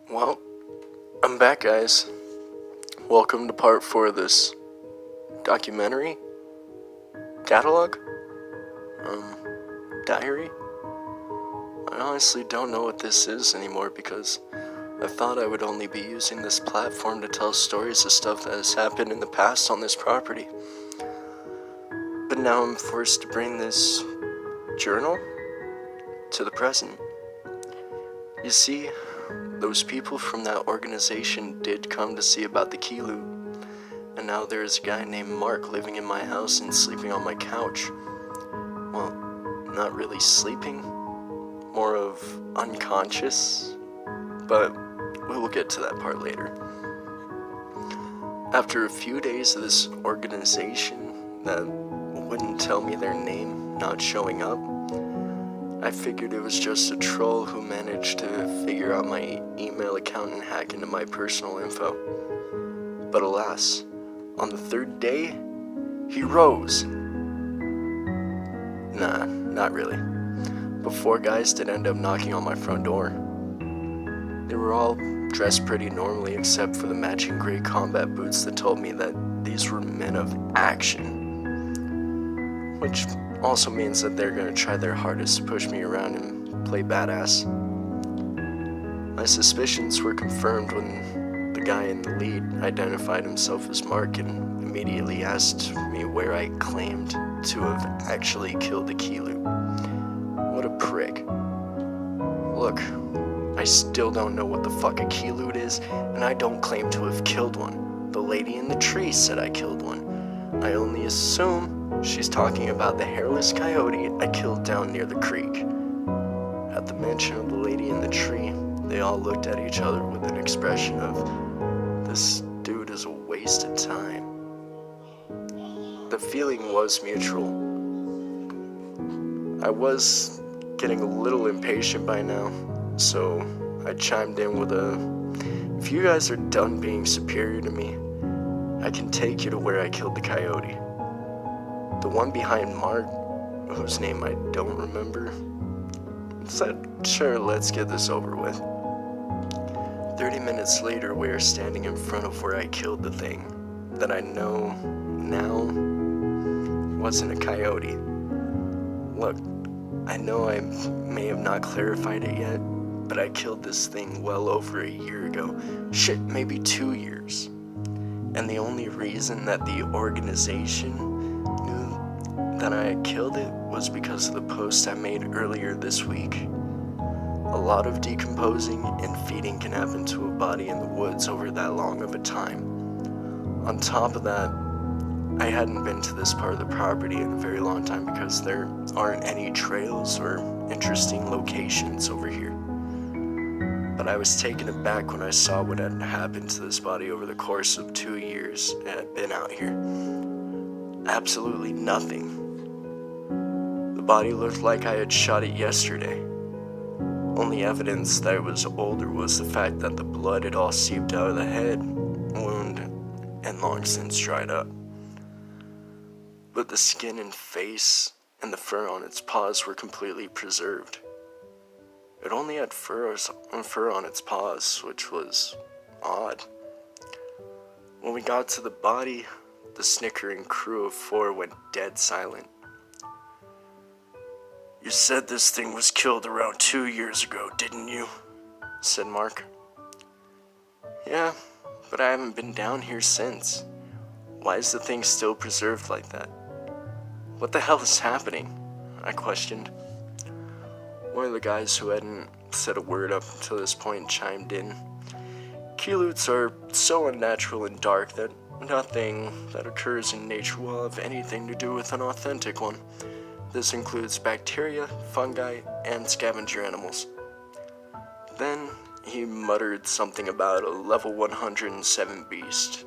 Well, I'm back, guys. Welcome to part 4 of this documentary, catalog, diary. I honestly don't know what this is anymore because I thought I would only be using this platform to tell stories of stuff that has happened in the past on this property. But now I'm forced to bring this journal to the present. You see, those people from that organization did come to see about the key loot, and now there's a guy named Mark living in my house and sleeping on my couch. Well, not really sleeping, more of unconscious, but we will get to that part later. After a few days of this organization that wouldn't tell me their name not showing up, I figured it was just a troll who managed to figure out my email account and hack into my personal info. But alas, on the third day, he rose. Nah, not really. But 4 guys did end up knocking on my front door. They were all dressed pretty normally except for the matching gray combat boots that told me that these were men of action. Which also means that they're gonna try their hardest to push me around and play badass. My suspicions were confirmed when the guy in the lead identified himself as Mark and immediately asked me where I claimed to have actually killed the key loot. What a prick. Look, I still don't know what the fuck a key loot is, and I don't claim to have killed one. The lady in the tree said I killed one. I only assume she's talking about the hairless coyote I killed down near the creek. At the mention of the lady in the tree, they all looked at each other with an expression of, this dude is a waste of time. The feeling was mutual. I was getting a little impatient by now, so I chimed in with if you guys are done being superior to me, I can take you to where I killed the coyote. The one behind Mark, whose name I don't remember, said, sure, let's get this over with. 30 minutes later, we are standing in front of where I killed the thing that I know now wasn't a coyote. Look, I know I may have not clarified it yet, but I killed this thing well over a year ago. Shit, maybe 2 years. And the only reason that the organization knew that I had killed it was because of the post I made earlier this week. A lot of decomposing and feeding can happen to a body in the woods over that long of a time. On top of that, I hadn't been to this part of the property in a very long time because there aren't any trails or interesting locations over here. But I was taken aback when I saw what had happened to this body over the course of 2 years it had been out here. Absolutely nothing. The body looked like I had shot it yesterday. Only evidence that it was older was the fact that the blood had all seeped out of the head wound and long since dried up. But the skin and face and the fur on its paws were completely preserved. It only had fur on its paws, which was odd. When we got to the body, the snickering crew of 4 went dead silent. You said this thing was killed around 2 years ago, didn't you? Said Mark. Yeah, but I haven't been down here since. Why is the thing still preserved like that? What the hell is happening? I questioned. One of the guys who hadn't said a word up until this point chimed in. Key loots are so unnatural and dark that nothing that occurs in nature will have anything to do with an authentic one. This includes bacteria, fungi, and scavenger animals. Then he muttered something about a level 107 beast.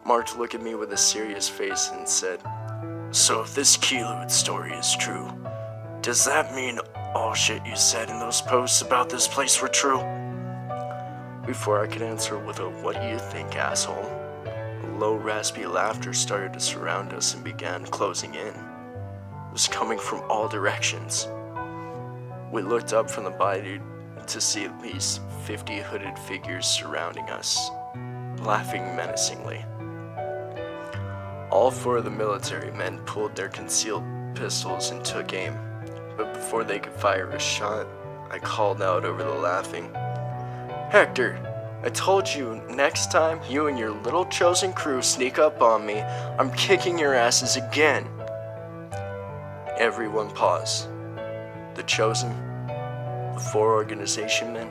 Mark looked at me with a serious face and said, so if this key loot story is true, does that mean all shit you said in those posts about this place were true? Before I could answer with a what do you think, asshole, low raspy laughter started to surround us and began closing in. It was coming from all directions. We looked up from the body to see at least 50 hooded figures surrounding us, laughing menacingly. All 4 of the military men pulled their concealed pistols and took aim, but before they could fire a shot, I called out over the laughing. "Hector, I told you next time you and your little chosen crew sneak up on me, I'm kicking your asses again." Everyone paused. The chosen, the 4 organization men,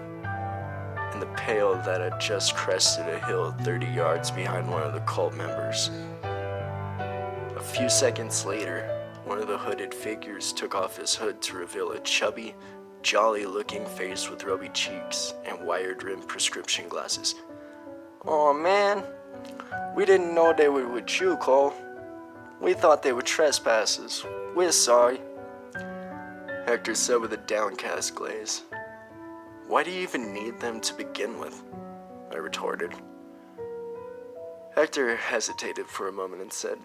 and the pale that had just crested a hill 30 yards behind one of the cult members. A few seconds later, one of the hooded figures took off his hood to reveal a chubby, jolly-looking face with rubby cheeks and wire-rimmed prescription glasses. "Aw, man, we didn't know they were with you, Cole. We thought they were trespassers. We're sorry," Hector said with a downcast glaze. "Why do you even need them to begin with?" I retorted. Hector hesitated for a moment and said,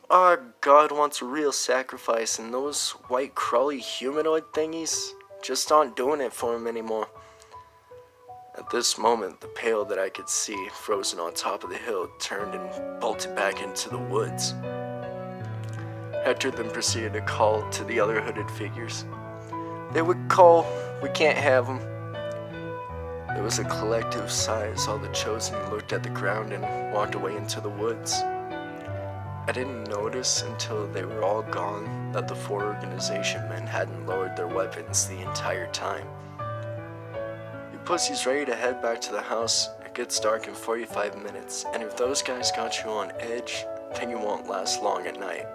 "Our God wants a real sacrifice, and those white crawly humanoid thingies just aren't doing it for him anymore." At this moment, the pail that I could see frozen on top of the hill turned and bolted back into the woods. Hector then proceeded to call to the other hooded figures. "They would call, we can't have them." There was a collective sigh as all the chosen looked at the ground and walked away into the woods. I didn't notice until they were all gone that the 4 organization men hadn't lowered their weapons the entire time. "You pussies ready to head back to the house? It gets dark in 45 minutes, and if those guys got you on edge, then you won't last long at night."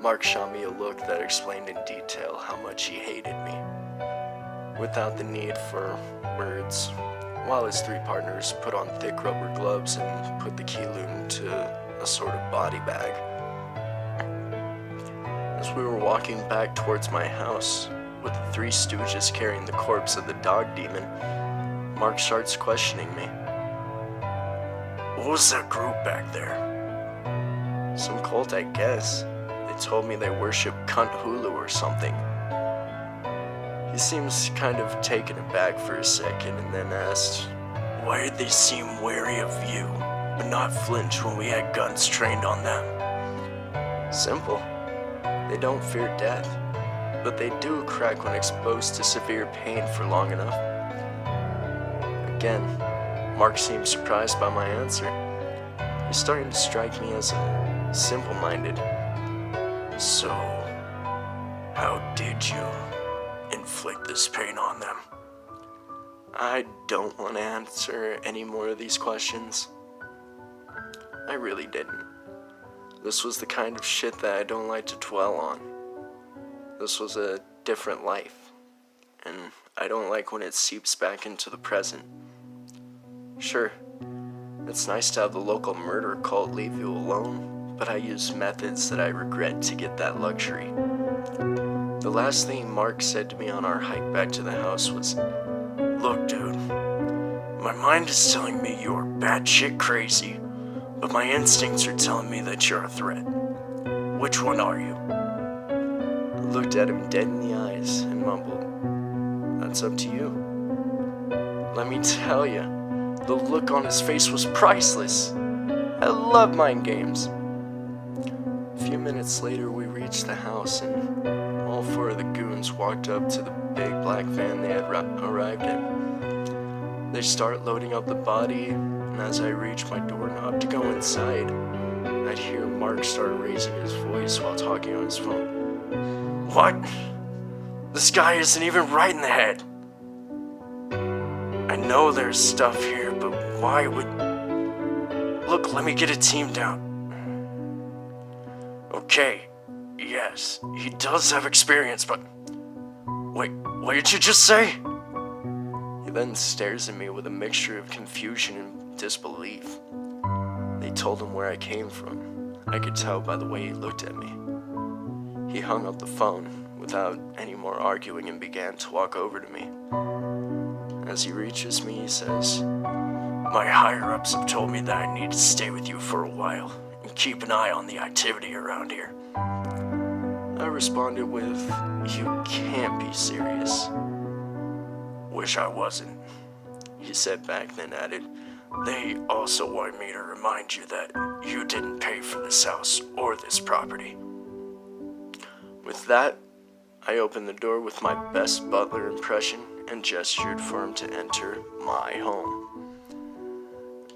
Mark shot me a look that explained in detail how much he hated me, without the need for words, while his 3 partners put on thick rubber gloves and put the keyloo into a sort of body bag. As we were walking back towards my house, with the 3 stooges carrying the corpse of the dog demon, Mark starts questioning me. "What was that group back there?" "Some cult, I guess. They told me they worship Cunt Hulu or something." He seems kind of taken aback for a second and then asked, "Why did they seem wary of you, but not flinch when we had guns trained on them?" "Simple. They don't fear death, but they do crack when exposed to severe pain for long enough." Again, Mark seemed surprised by my answer. He's starting to strike me as a simple-minded. "So, how did you inflict this pain on them?" I don't want to answer any more of these questions. I really didn't. This was the kind of shit that I don't like to dwell on. This was a different life, and I don't like when it seeps back into the present. Sure, it's nice to have the local murder cult leave you alone, but I use methods that I regret to get that luxury. The last thing Mark said to me on our hike back to the house was, "Look, dude, my mind is telling me you're batshit crazy, but my instincts are telling me that you're a threat. Which one are you?" I looked at him dead in the eyes and mumbled, "That's up to you." Let me tell you, the look on his face was priceless. I love mind games. A few minutes later, we reached the house, and all 4 of the goons walked up to the big black van they had arrived in. They start loading up the body, and as I reached my doorknob to go inside, I'd hear Mark start raising his voice while talking on his phone. "What? This guy isn't even right in the head. I know there's stuff here, but why would... Look, let me get a team down." "Okay, yes, he does have experience, but... Wait, what did you just say?" He then stares at me with a mixture of confusion and disbelief. They told him where I came from. I could tell by the way he looked at me. He hung up the phone without any more arguing and began to walk over to me. As he reaches me, he says, "My higher-ups have told me that I need to stay with you for a while and keep an eye on the activity around here." I responded with, "You can't be serious." Wish I wasn't, he said back, then added, they also want me to remind you that you didn't pay for this house or this property. With that, I opened the door with my best butler impression and gestured for him to enter my home.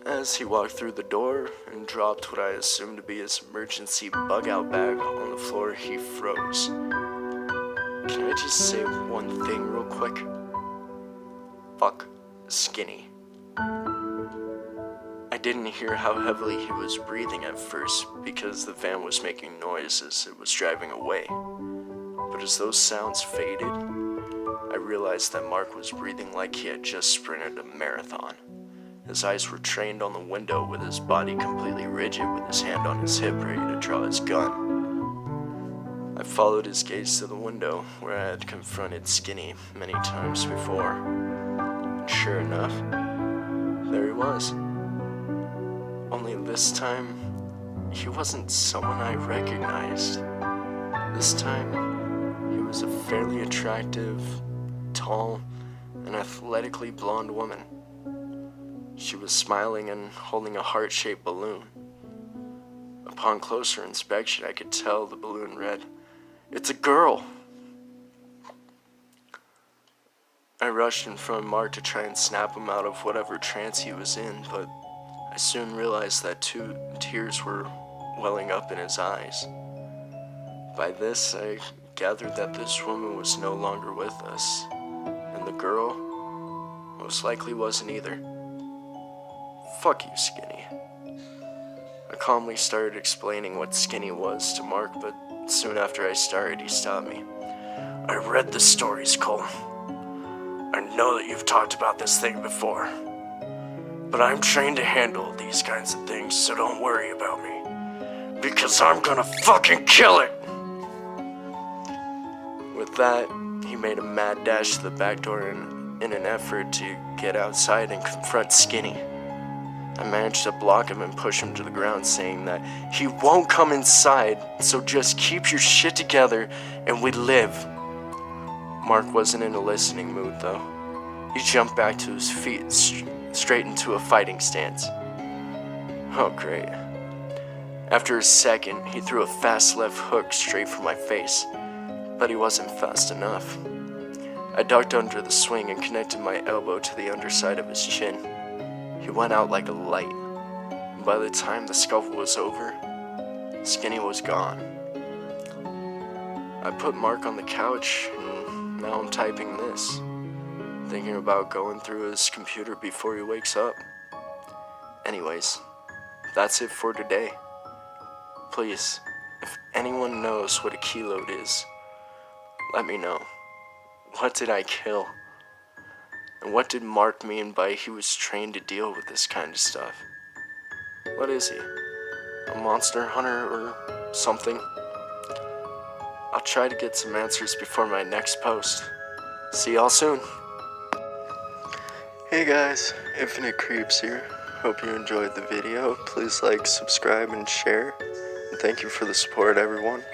As he walked through the door and dropped what I assumed to be his emergency bug-out bag on the floor, he froze. Can I just say one thing real quick? Fuck Skinny. I didn't hear how heavily he was breathing at first because the van was making noise as it was driving away. But as those sounds faded, I realized that Mark was breathing like he had just sprinted a marathon. His eyes were trained on the window with his body completely rigid with his hand on his hip ready to draw his gun. I followed his gaze to the window where I had confronted Skinny many times before. And sure enough, there he was. Only this time, he wasn't someone I recognized. This time, he was a fairly attractive, tall, and athletically blonde woman. She was smiling and holding a heart-shaped balloon. Upon closer inspection, I could tell the balloon read, "It's a girl!" I rushed in front of Mark to try and snap him out of whatever trance he was in, but I soon realized that 2 tears were welling up in his eyes. By this, I gathered that this woman was no longer with us, and the girl most likely wasn't either. Fuck you, Skinny. I calmly started explaining what Skinny was to Mark, but soon after I started, he stopped me. I read the stories, Cole. I know that you've talked about this thing before, but I'm trained to handle these kinds of things, so don't worry about me, because I'm gonna fucking kill it! With that, he made a mad dash to the back door in an effort to get outside and confront Skinny. I managed to block him and push him to the ground, saying that he won't come inside, so just keep your shit together and we live. Mark wasn't in a listening mood, though. He jumped back to his feet, straight into a fighting stance. Oh, great. After a second, he threw a fast left hook straight for my face, but he wasn't fast enough. I ducked under the swing and connected my elbow to the underside of his chin. He went out like a light, and by the time the scuffle was over, Skinny was gone. I put Mark on the couch, and now I'm typing this, thinking about going through his computer before he wakes up. Anyways, that's it for today. Please, if anyone knows what a keyload is, let me know. What did I kill? And what did Mark mean by he was trained to deal with this kind of stuff? What is he? A monster hunter or something? I'll try to get some answers before my next post. See y'all soon. Hey guys, Infinite Creeps here. Hope you enjoyed the video. Please like, subscribe, and share. And thank you for the support, everyone.